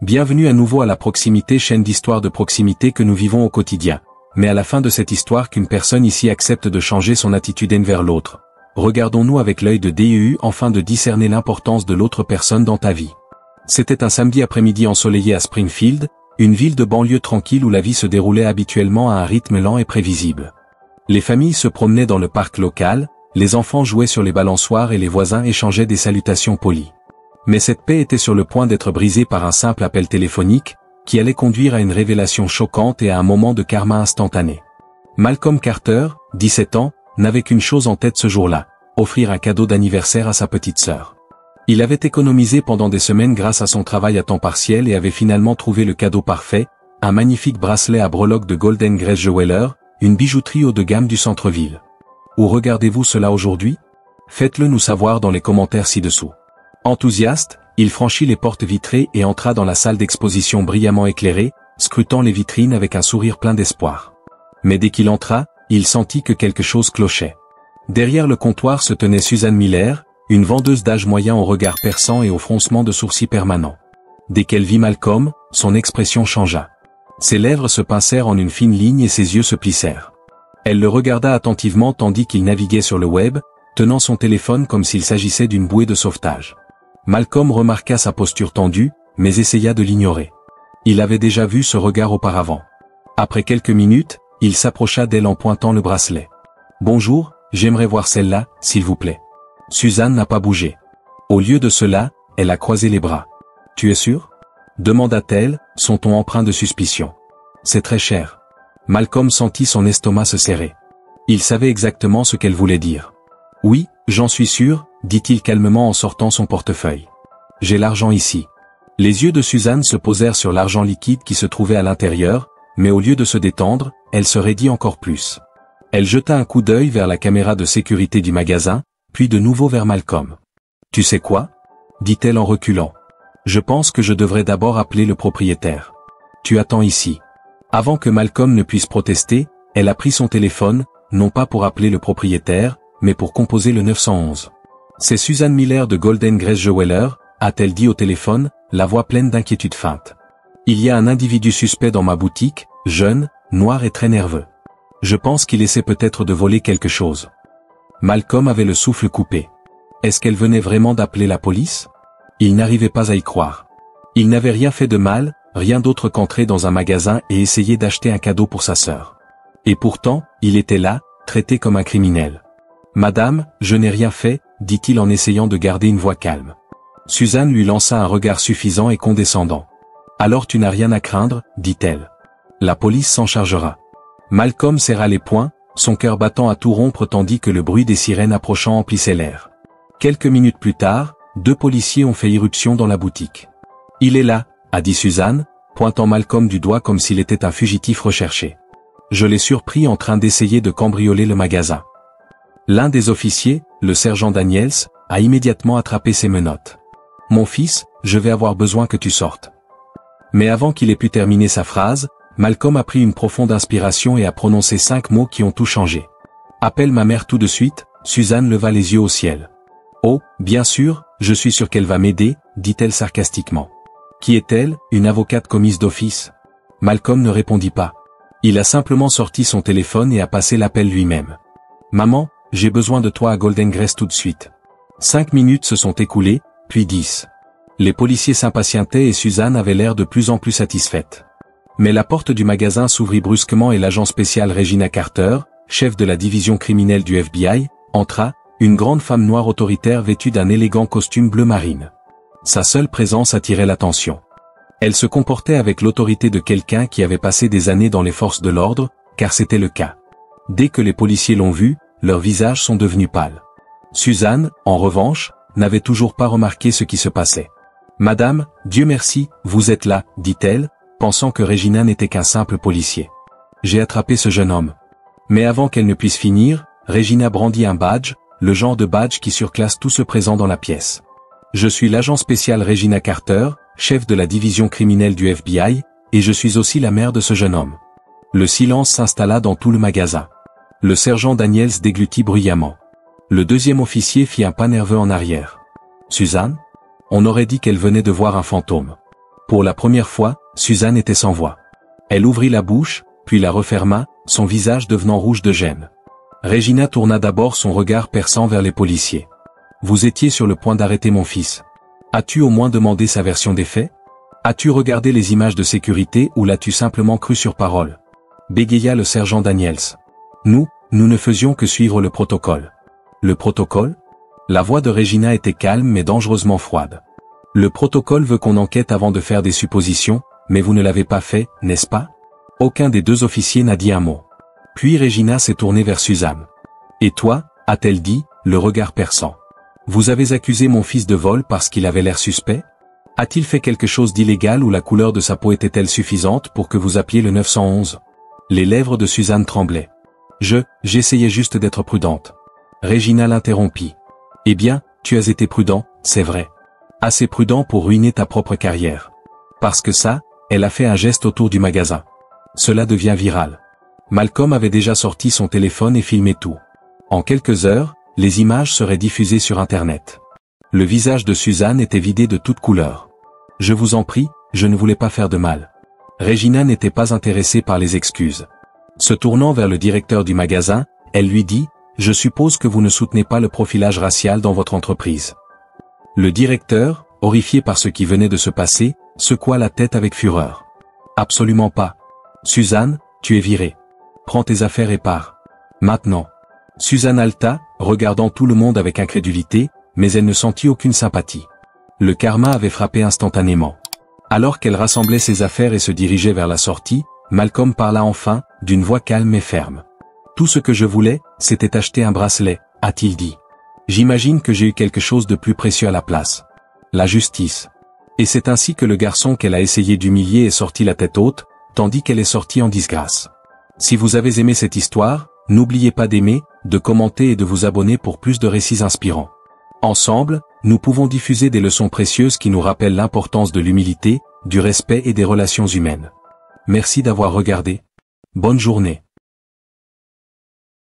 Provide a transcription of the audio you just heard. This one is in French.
Bienvenue à nouveau à la proximité, chaîne d'histoires de proximité que nous vivons au quotidien. Mais à la fin de cette histoire qu'une personne ici accepte de changer son attitude envers l'autre. Regardons-nous avec l'œil de DEU afin de discerner l'importance de l'autre personne dans ta vie. C'était un samedi après-midi ensoleillé à Springfield, une ville de banlieue tranquille où la vie se déroulait habituellement à un rythme lent et prévisible. Les familles se promenaient dans le parc local, les enfants jouaient sur les balançoires et les voisins échangeaient des salutations polies. Mais cette paix était sur le point d'être brisée par un simple appel téléphonique, qui allait conduire à une révélation choquante et à un moment de karma instantané. Malcolm Carter, 17 ans, n'avait qu'une chose en tête ce jour-là, offrir un cadeau d'anniversaire à sa petite sœur. Il avait économisé pendant des semaines grâce à son travail à temps partiel et avait finalement trouvé le cadeau parfait, un magnifique bracelet à breloques de Golden Grace Jeweler, une bijouterie haut de gamme du centre-ville. Où regardez-vous cela aujourd'hui? Faites-le nous savoir dans les commentaires ci-dessous. Enthousiaste, il franchit les portes vitrées et entra dans la salle d'exposition brillamment éclairée, scrutant les vitrines avec un sourire plein d'espoir. Mais dès qu'il entra, il sentit que quelque chose clochait. Derrière le comptoir se tenait Susan Miller, une vendeuse d'âge moyen au regard perçant et au froncement de sourcils permanent. Dès qu'elle vit Malcolm, son expression changea. Ses lèvres se pincèrent en une fine ligne et ses yeux se plissèrent. Elle le regarda attentivement tandis qu'il naviguait sur le web, tenant son téléphone comme s'il s'agissait d'une bouée de sauvetage. Malcolm remarqua sa posture tendue, mais essaya de l'ignorer. Il avait déjà vu ce regard auparavant. Après quelques minutes, il s'approcha d'elle en pointant le bracelet. « Bonjour, j'aimerais voir celle-là, s'il vous plaît. » Suzanne n'a pas bougé. Au lieu de cela, elle a croisé les bras. « Tu es sûr ?» demanda-t-elle, son ton empreint de suspicion. « C'est très cher. » Malcolm sentit son estomac se serrer. Il savait exactement ce qu'elle voulait dire. « Oui, j'en suis sûr, » dit-il calmement en sortant son portefeuille. « J'ai l'argent ici. » Les yeux de Suzanne se posèrent sur l'argent liquide qui se trouvait à l'intérieur, mais au lieu de se détendre, elle se raidit encore plus. Elle jeta un coup d'œil vers la caméra de sécurité du magasin, puis de nouveau vers Malcolm. « Tu sais quoi ?» dit-elle en reculant. « Je pense que je devrais d'abord appeler le propriétaire. Tu attends ici. » Avant que Malcolm ne puisse protester, elle a pris son téléphone, non pas pour appeler le propriétaire, mais pour composer le 911. « C'est Susan Miller de Golden Grace Jeweler », a-t-elle dit au téléphone, la voix pleine d'inquiétude feinte. « Il y a un individu suspect dans ma boutique, jeune, noir et très nerveux. Je pense qu'il essaie peut-être de voler quelque chose. » Malcolm avait le souffle coupé. Est-ce qu'elle venait vraiment d'appeler la police? Il n'arrivait pas à y croire. Il n'avait rien fait de mal, rien d'autre qu'entrer dans un magasin et essayer d'acheter un cadeau pour sa sœur. Et pourtant, il était là, traité comme un criminel. « Madame, je n'ai rien fait », dit-il en essayant de garder une voix calme. Suzanne lui lança un regard suffisant et condescendant. « Alors tu n'as rien à craindre, dit-elle. La police s'en chargera. » Malcolm serra les poings, son cœur battant à tout rompre tandis que le bruit des sirènes approchant emplissait l'air. Quelques minutes plus tard, 2 policiers ont fait irruption dans la boutique. « Il est là », a dit Suzanne, pointant Malcolm du doigt comme s'il était un fugitif recherché. Je l'ai surpris en train d'essayer de cambrioler le magasin. L'un des officiers, le sergent Daniels, a immédiatement attrapé ses menottes. « Mon fils, je vais avoir besoin que tu sortes. » Mais avant qu'il ait pu terminer sa phrase, Malcolm a pris une profonde inspiration et a prononcé 5 mots qui ont tout changé. « Appelle ma mère tout de suite », Suzanne leva les yeux au ciel. « Oh, bien sûr, je suis sûr qu'elle va m'aider », dit-elle sarcastiquement. « Qui est-elle, une avocate commise d'office ?» Malcolm ne répondit pas. Il a simplement sorti son téléphone et a passé l'appel lui-même. « Maman, j'ai besoin de toi à Golden Grace tout de suite. » 5 minutes se sont écoulées, puis 10. Les policiers s'impatientaient et Suzanne avait l'air de plus en plus satisfaite. Mais la porte du magasin s'ouvrit brusquement et l'agent spécial Regina Carter, chef de la division criminelle du FBI, entra, une grande femme noire autoritaire vêtue d'un élégant costume bleu marine. Sa seule présence attirait l'attention. Elle se comportait avec l'autorité de quelqu'un qui avait passé des années dans les forces de l'ordre, car c'était le cas. Dès que les policiers l'ont vue, leurs visages sont devenus pâles. Suzanne, en revanche, n'avait toujours pas remarqué ce qui se passait. « Madame, Dieu merci, vous êtes là, » dit-elle, pensant que Regina n'était qu'un simple policier. « J'ai attrapé ce jeune homme. » Mais avant qu'elle ne puisse finir, Regina brandit un badge, le genre de badge qui surclasse tout ce présent dans la pièce. « Je suis l'agent spécial Regina Carter, chef de la division criminelle du FBI, et je suis aussi la mère de ce jeune homme. » Le silence s'installa dans tout le magasin. Le sergent Daniels déglutit bruyamment. Le deuxième officier fit un pas nerveux en arrière. « Suzanne ? On aurait dit qu'elle venait de voir un fantôme. » Pour la première fois, Suzanne était sans voix. Elle ouvrit la bouche, puis la referma, son visage devenant rouge de gêne. Regina tourna d'abord son regard perçant vers les policiers. « Vous étiez sur le point d'arrêter mon fils. As-tu au moins demandé sa version des faits? As-tu regardé les images de sécurité ou l'as-tu simplement cru sur parole ?» bégaya le sergent Daniels. « Nous ne faisions que suivre le protocole. » « Le protocole ?» La voix de Regina était calme mais dangereusement froide. « Le protocole veut qu'on enquête avant de faire des suppositions, mais vous ne l'avez pas fait, n'est-ce pas ?» Aucun des deux officiers n'a dit un mot. Puis Regina s'est tournée vers Suzanne. « Et toi ?» a-t-elle dit, le regard perçant. « Vous avez accusé mon fils de vol parce qu'il avait l'air suspect? A-t-il fait quelque chose d'illégal ou la couleur de sa peau était-elle suffisante pour que vous appeliez le 911 ?» Les lèvres de Suzanne tremblaient. « J'essayais juste d'être prudente. » Regina l'interrompit. « Eh bien, tu as été prudent, c'est vrai. Assez prudent pour ruiner ta propre carrière. Parce que ça, elle a fait un geste autour du magasin. Cela devient viral. Malcolm avait déjà sorti son téléphone et filmé tout. En quelques heures, les images seraient diffusées sur Internet. » Le visage de Suzanne était vidé de toute couleur. « Je vous en prie, je ne voulais pas faire de mal. » Regina n'était pas intéressée par les excuses. Se tournant vers le directeur du magasin, elle lui dit: « Je suppose que vous ne soutenez pas le profilage racial dans votre entreprise. » Le directeur, horrifié par ce qui venait de se passer, secoua la tête avec fureur. « Absolument pas. Suzanne, tu es virée. Prends tes affaires et pars. Maintenant. » Suzanne halta, regardant tout le monde avec incrédulité, mais elle ne sentit aucune sympathie. Le karma avait frappé instantanément. Alors qu'elle rassemblait ses affaires et se dirigeait vers la sortie, Malcolm parla enfin, d'une voix calme et ferme. « Tout ce que je voulais, c'était acheter un bracelet, » a-t-il dit. « J'imagine que j'ai eu quelque chose de plus précieux à la place. La justice. » Et c'est ainsi que le garçon qu'elle a essayé d'humilier est sorti la tête haute, tandis qu'elle est sortie en disgrâce. Si vous avez aimé cette histoire, n'oubliez pas d'aimer, de commenter et de vous abonner pour plus de récits inspirants. Ensemble, nous pouvons diffuser des leçons précieuses qui nous rappellent l'importance de l'humilité, du respect et des relations humaines. Merci d'avoir regardé. Bonne journée.